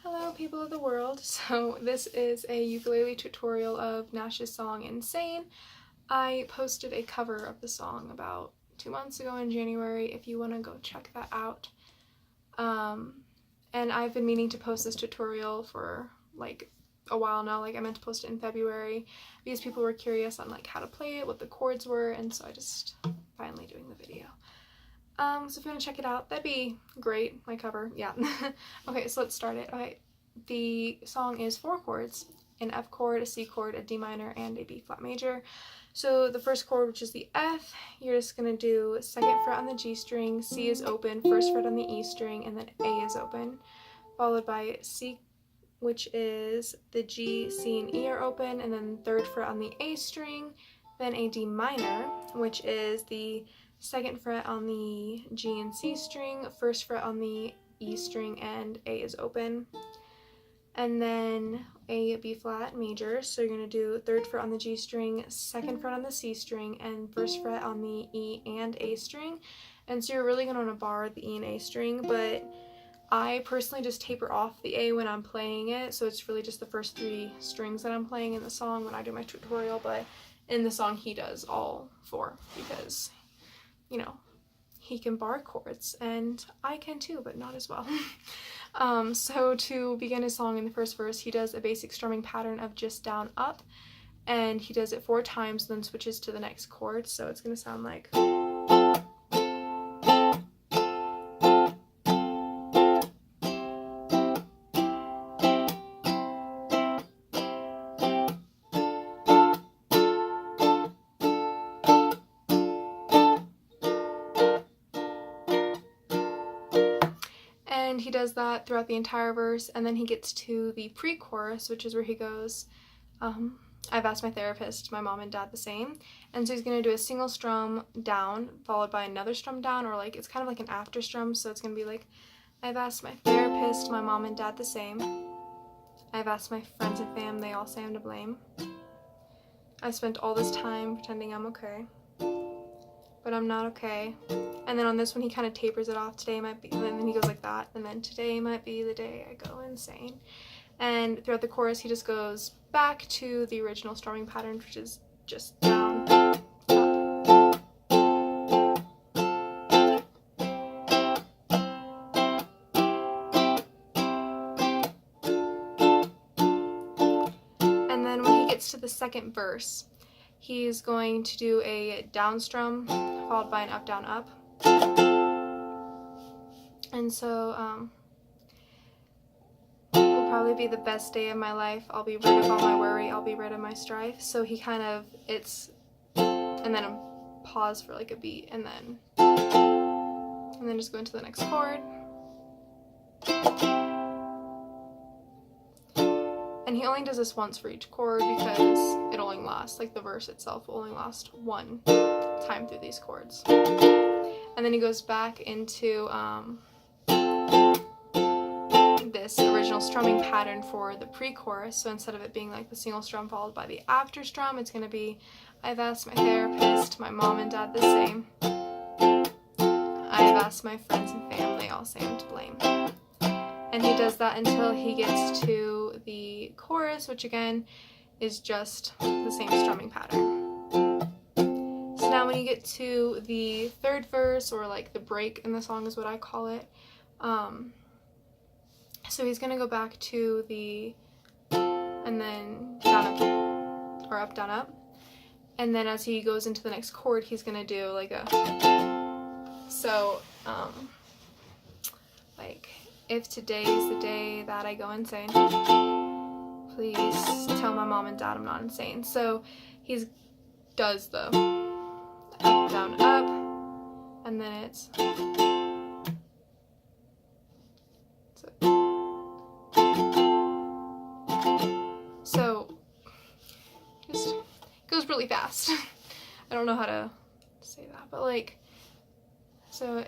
Hello people of the world. So this is a ukulele tutorial of Gnash's song Insane. I posted a cover of the song about 2 months ago in January if you want to go check that out. And I've been meaning to post this tutorial for like a while now. Like I meant to post it in February because people were curious on like how to play it, what the chords were, and so I just finally doing the video. So if you want to check it out, that'd be great. My cover, yeah. Okay, so let's start it. Okay, the song is 4 chords: an F chord, a C chord, a D minor, and a B flat major. So the first chord, which is the F, you're just gonna do 2nd fret on the G string, C is open, 1st fret on the E string, and then A is open, followed by C, which is the G, C, and E are open, and then 3rd fret on the A string, then a D minor, which is the 2nd fret on the G and C string, 1st fret on the E string, and A is open. And then a B flat major, so you're going to do 3rd fret on the G string, 2nd fret on the C string, and 1st fret on the E and A string. And so you're really going to want to bar the E and A string, but I personally just taper off the A when I'm playing it, so it's really just the first 3 strings that I'm playing in the song when I do my tutorial, but in the song he does all 4 because, you know, he can bar chords, and I can too, but not as well. So to begin his song in the first verse, he does a basic strumming pattern of just down, up, and he does it 4 times, then switches to the next chord, so it's going to sound like... And he does that throughout the entire verse, and then he gets to the pre-chorus, which is where he goes, I've asked my therapist, my mom and dad the same. And so he's going to do a single strum down, followed by another strum down, or like, it's kind of like an after strum, so it's going to be like, I've asked my therapist, my mom and dad the same. I've asked my friends and fam, they all say I'm to blame. I've spent all this time pretending I'm okay, but I'm not okay. And then on this one he kind of tapers it off, today might be, and then he goes like that, and then today might be the day I go insane. And throughout the chorus he just goes back to the original strumming pattern, which is just down, up. And then when he gets to the second verse, he's going to do a down strum followed by an up, down, up. And so will probably be the best day of my life. I'll be rid of all my worry, I'll be rid of my strife. So he kind of, it's, and then a pause for like a beat, and then just go into the next chord. And he only does this once for each chord because it only lasts, like the verse itself will only last 1 time through these chords. And then he goes back into this original strumming pattern for the pre-chorus. So instead of it being like the single strum followed by the after strum, it's going to be, I've asked my therapist, my mom and dad the same. I've asked my friends and fam, they all say I'm to blame. And he does that until he gets to the chorus, which again is just the same strumming pattern. So now when you get to the 3rd verse, or like the break in the song is what I call it, so he's gonna go back to the, and then down, up, or up, down, up, and then as he goes into the next chord he's gonna do like a, so like, if today's the day that I go insane, please tell my mom and dad I'm not insane. So he does the up, down, up, and then it's so just goes really fast. I don't know how to say that, but like, so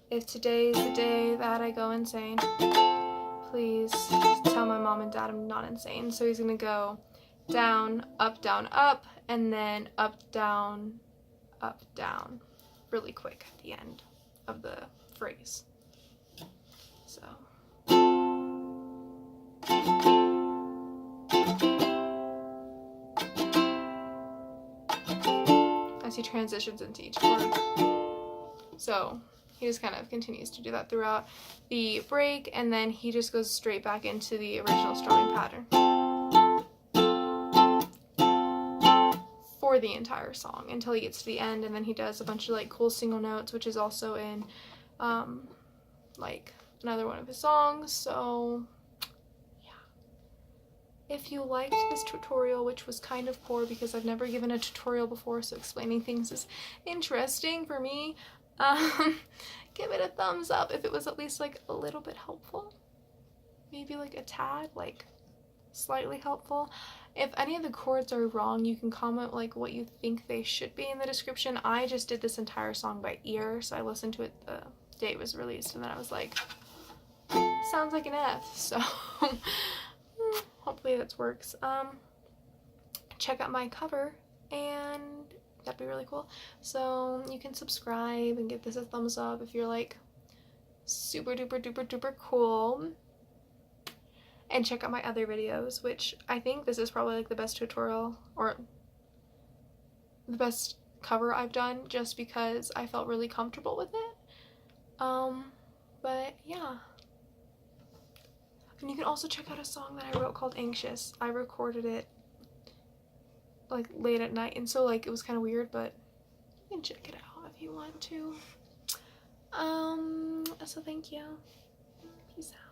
if today's the day that I go insane, please tell my mom and dad I'm not insane. So he's gonna go down, up, and then up, down, really quick at the end of the phrase. So he transitions into each chord. So he just kind of continues to do that throughout the break, and then he just goes straight back into the original strumming pattern for the entire song until he gets to the end, and then he does a bunch of like cool single notes, which is also in like another one of his songs. So if you liked this tutorial, which was kind of poor because I've never given a tutorial before, so explaining things is interesting for me, give it a thumbs up if it was at least like a little bit helpful. Maybe like a tad, like slightly helpful. If any of the chords are wrong, you can comment like what you think they should be in the description. I just did this entire song by ear, so I listened to it the day it was released, and then I was like, sounds like an F, so hopefully that works. Check out my cover, and that'd be really cool. So you can subscribe and give this a thumbs up if you're like super duper duper duper cool. And check out my other videos, which I think this is probably like the best tutorial or the best cover I've done, just because I felt really comfortable with it. But yeah. And you can also check out a song that I wrote called Anxious. I recorded it like late at night, and so like it was kind of weird, but you can check it out if you want to. So thank you. Peace out.